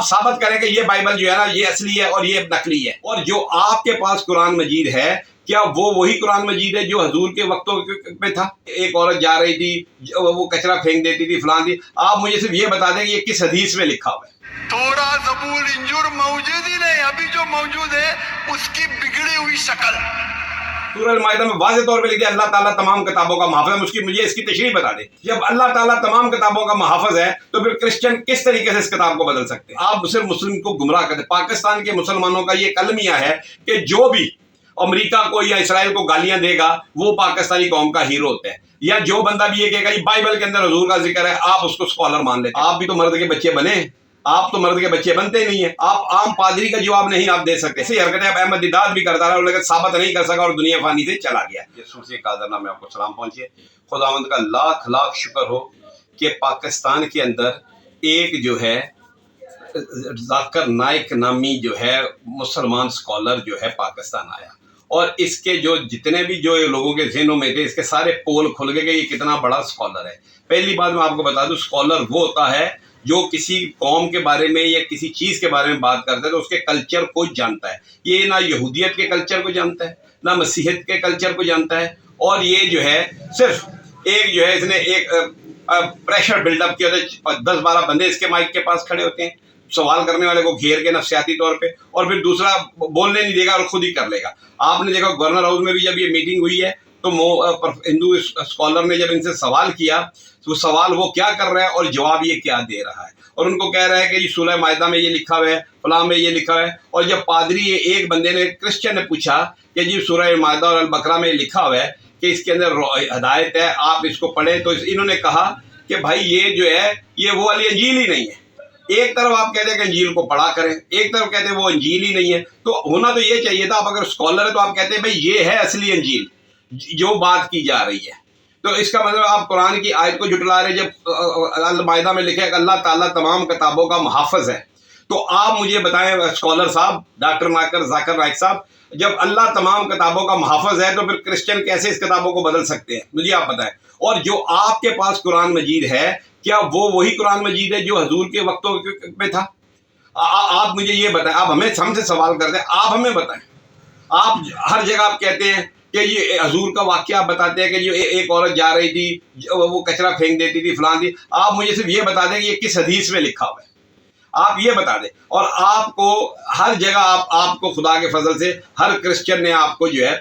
آپ ثابت کریں کہ یہ بائبل جو ہے نا یہ اصلی ہے اور یہ نقلی ہے، اور جو آپ کے پاس قرآن مجید ہے کیا وہ وہی قرآن مجید ہے جو حضور کے وقتوں میں تھا؟ ایک عورت جا رہی تھی وہ کچرا پھینک دیتی تھی فلان تھی، آپ مجھے صرف یہ بتا دیں کہ یہ کس حدیث میں لکھا ہوا ہے؟ تھوڑا زبور انجور موجود ہی نہیں، ابھی جو موجود ہے اس کی بگڑی ہوئی شکل۔ سورہ المائدہ میں واضح طور پہ لکھا ہے اللہ تعالیٰ تمام کتابوں کا محافظ ہے۔ مجھے اس کی تشریح بتا دیں، جب اللہ تعالیٰ تمام کتابوں کا محافظ ہے تو پھر کرسچن کس طریقے سے اس کتاب کو بدل سکتے ہیں؟ آپ صرف مسلم کو گمراہ کرتے ہیں۔ پاکستان کے مسلمانوں کا یہ المیہ ہے کہ جو بھی امریکہ کو یا اسرائیل کو گالیاں دے گا وہ پاکستانی قوم کا ہیرو ہوتا ہے، یا جو بندہ بھی یہ کہے گا یہ بائبل کے اندر حضور کا ذکر ہے آپ اس کو اسکالر مان لیتے ہیں۔ آپ بھی تو مرد کے بچے بنے، آپ تو مرد کے بچے بنتے نہیں ہیں، آپ عام پادری کا جواب نہیں آپ دے سکتے۔ ایسی حرکتیں آپ احمد دیدار بھی کرتا رہا لیکن ثابت نہیں کر سکا اور دنیا فانی سے چلا گیا۔ یسوع سے قادر نام میں آپ کو سلام پہنچے۔ خداوند کا لاکھ لاکھ شکر ہو کہ پاکستان کے اندر ایک جو ہے ذاکر نائک نامی جو ہے مسلمان اسکالر جو ہے پاکستان آیا، اور اس کے جو جتنے بھی جو لوگوں کے ذہنوں میں تھے اس کے سارے پول کھل گئے کہ یہ کتنا بڑا اسکالر ہے۔ پہلی بات میں آپ کو بتا دوں، اسکالر وہ ہوتا ہے جو کسی قوم کے بارے میں یا کسی چیز کے بارے میں بات کرتا ہے تو اس کے کلچر کو جانتا ہے۔ یہ نہ یہودیت کے کلچر کو جانتا ہے نہ مسیحیت کے کلچر کو جانتا ہے، اور یہ جو ہے صرف ایک جو ہے اس نے ایک پریشر بلڈ اپ کیا ہوتا ہے، 10-12 بندے اس کے مائک کے پاس کھڑے ہوتے ہیں سوال کرنے والے کو گھیر کے نفسیاتی طور پہ، اور پھر دوسرا بولنے نہیں دے گا اور خود ہی کر لے گا۔ آپ نے دیکھا گورنر ہاؤس میں بھی جب یہ میٹنگ ہوئی ہے تو ہندو اسکالر نے جب ان سے سوال کیا تو سوال وہ کیا کر رہا ہے اور جواب یہ کیا دے رہا ہے، اور ان کو کہہ رہا ہے کہ یہ سورہ مائدہ میں یہ لکھا ہوا ہے، فلاں میں یہ لکھا ہوا ہے، اور جب پادری ایک بندے نے کرسچن نے پوچھا کہ جی سورہ مائدہ اور البقرہ میں لکھا ہوا ہے کہ اس کے اندر ہدایت ہے آپ اس کو پڑھیں، تو انہوں نے کہا کہ بھائی یہ جو ہے یہ وہ والی انجیل ہی نہیں ہے۔ ایک طرف آپ کہتے ہیں کہ انجیل کو پڑھا کریں، ایک طرف کہتے ہیں وہ انجیل ہی نہیں ہے، تو ہونا تو یہ چاہیے تھا آپ اگر اسکالر ہے تو آپ کہتے ہیں بھائی یہ ہے اصلی انجیل جو بات کی جا رہی ہے۔ تو اس کا مطلب آپ قرآن کی آیت کو جھٹلا رہے، جب المائدہ میں لکھا ہے کہ اللہ تعالیٰ تمام کتابوں کا محافظ ہے، تو آپ مجھے بتائیں اسکالر صاحب، ڈاکٹر ذاکر نائک صاحب، جب اللہ تمام کتابوں کا محافظ ہے تو پھر کرسچن کیسے اس کتابوں کو بدل سکتے ہیں؟ مجھے آپ بتائیں۔ اور جو آپ کے پاس قرآن مجید ہے کیا وہ وہی قرآن مجید ہے جو حضور کے وقتوں میں تھا؟ آپ مجھے یہ بتائیں، آپ ہم سے سوال کرتے ہیں، آپ ہمیں بتائیں۔ آپ ہر جگہ آپ کہتے ہیں کہ یہ حضور کا واقعہ آپ بتاتے ہیں کہ جو ایک عورت جا رہی تھی وہ کچرا پھینک دیتی تھی فلان تھی، آپ مجھے صرف یہ بتا دیں کہ یہ کس حدیث میں لکھا ہوا ہے، آپ یہ بتا دیں۔ اور آپ کو ہر جگہ آپ کو خدا کے فضل سے ہر کرسچن نے آپ کو جو ہے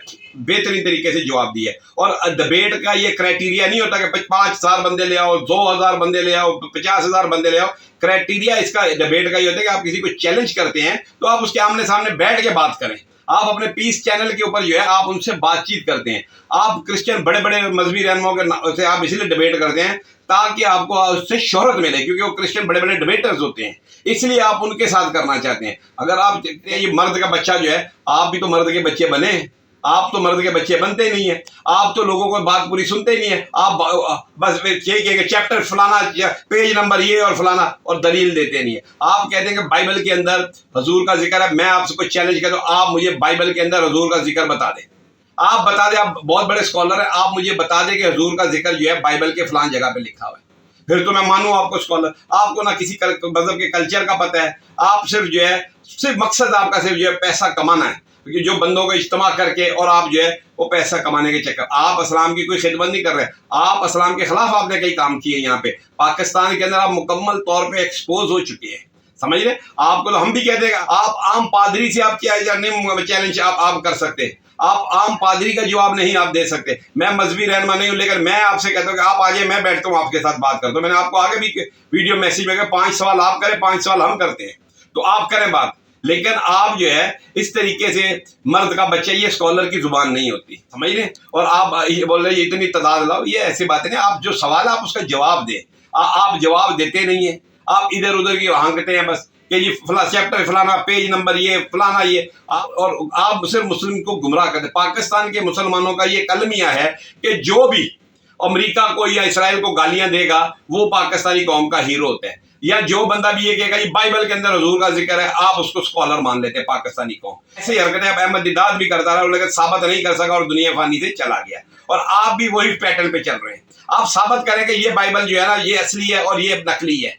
بہترین طریقے سے جواب دیا ہے۔ اور ڈبیٹ کا یہ کرائٹیریا نہیں ہوتا کہ 5,000 بندے لے آؤ، 2,000 بندے لے آؤ، 50,000 بندے لے آؤ۔ کرائٹیریا اس کا ڈبیٹ کا یہ ہوتا ہے کہ آپ کسی کو چیلنج کرتے ہیں تو آپ اس کے آمنے سامنے بیٹھ کے بات کریں۔ آپ اپنے پیس چینل کے اوپر جو ہے آپ ان سے بات چیت کرتے ہیں۔ آپ کرسچن بڑے بڑے مذہبی رہنماؤں کے سے آپ اسی لیے ڈبیٹ کرتے ہیں تاکہ آپ کو اس سے شہرت ملے، کیونکہ وہ کرسچن بڑے بڑے ڈبیٹرز ہوتے ہیں، اس لیے آپ ان کے ساتھ کرنا چاہتے ہیں۔ اگر آپ یہ مرد کا بچہ جو ہے، آپ بھی تو مرد کے بچے بنے، آپ تو مرد کے بچے بنتے نہیں ہیں، آپ تو لوگوں کو بات پوری سنتے نہیں ہیں، آپ بس یہ کہیں کہ چیپٹر فلانا، پیج نمبر یہ اور فلانا، اور دلیل دیتے نہیں ہیں۔ آپ کہتے ہیں کہ بائبل کے اندر حضور کا ذکر ہے، میں آپ سے کوئی چیلنج کرتا ہوں، آپ مجھے بائبل کے اندر حضور کا ذکر بتا دیں۔ آپ بتا دیں، آپ بہت بڑے اسکالر ہیں، آپ مجھے بتا دیں کہ حضور کا ذکر جو ہے بائبل کے فلان جگہ پہ لکھا ہوا ہے، پھر تو میں مانوں آپ کو اسکالر۔ آپ کو نہ کسی مذہب کے کلچر کا پتہ ہے، آپ صرف جو ہے صرف مقصد آپ کا صرف جو ہے پیسہ کمانا ہے، کیونکہ جو بندوں کو اجتماع کر کے اور آپ جو ہے وہ پیسہ کمانے کے چکر، آپ اسلام کی کوئی خدمت نہیں کر رہے، آپ اسلام کے خلاف آپ نے کئی کام کیے۔ یہاں پہ پاکستان کے اندر آپ مکمل طور پہ ایکسپوز ہو چکے ہیں، سمجھ رہے؟ آپ کو ہم بھی کہتے ہیں آپ عام پادری سے آپ کیا چیلنج آپ کر سکتے ہیں، آپ عام پادری کا جواب نہیں آپ دے سکتے۔ میں مذہبی رہنما نہیں ہوں، لیکن میں آپ سے کہتا ہوں کہ آپ آ جائیں، میں بیٹھتا ہوں آپ کے ساتھ بات کرتا ہوں۔ میں نے آپ کو آگے بھی ویڈیو میسیج میں کہا 5 سوال آپ کریں، 5 سوال ہم کرتے ہیں، تو آپ کریں بات، لیکن آپ جو ہے اس طریقے سے مرد کا بچہ، یہ اسکالر کی زبان نہیں ہوتی، سمجھ لیں۔ اور آپ بول رہے ہیں اتنی تعداد لاؤ، یہ ایسی باتیں نہیں، آپ جو سوال ہے آپ اس کا جواب دیں، آپ جواب دیتے نہیں ہیں، آپ ادھر ادھر کی ہانکتے ہیں بس کہ جی فلاں چیپٹر فلانا پیج نمبر یہ فلانا یہ، اور آپ صرف مسلم کو گمراہ کرتے ہیں۔ پاکستان کے مسلمانوں کا یہ المیہ ہے کہ جو بھی امریکہ کو یا اسرائیل کو گالیاں دے گا وہ پاکستانی قوم کا ہیرو ہوتا ہے، یا جو بندہ بھی یہ کہے گا یہ بائبل کے اندر حضور کا ذکر ہے آپ اس کو اسکالر مان لیتے ہیں پاکستانی قوم۔ ایسی حرکتیں آپ احمد دیدار بھی کرتا رہا لیکن ثابت نہیں کر سکا اور دنیا فانی سے چلا گیا، اور آپ بھی وہی پیٹرن پہ چل رہے ہیں۔ آپ ثابت کریں کہ یہ بائبل جو ہے نا یہ اصلی ہے اور یہ نقلی ہے،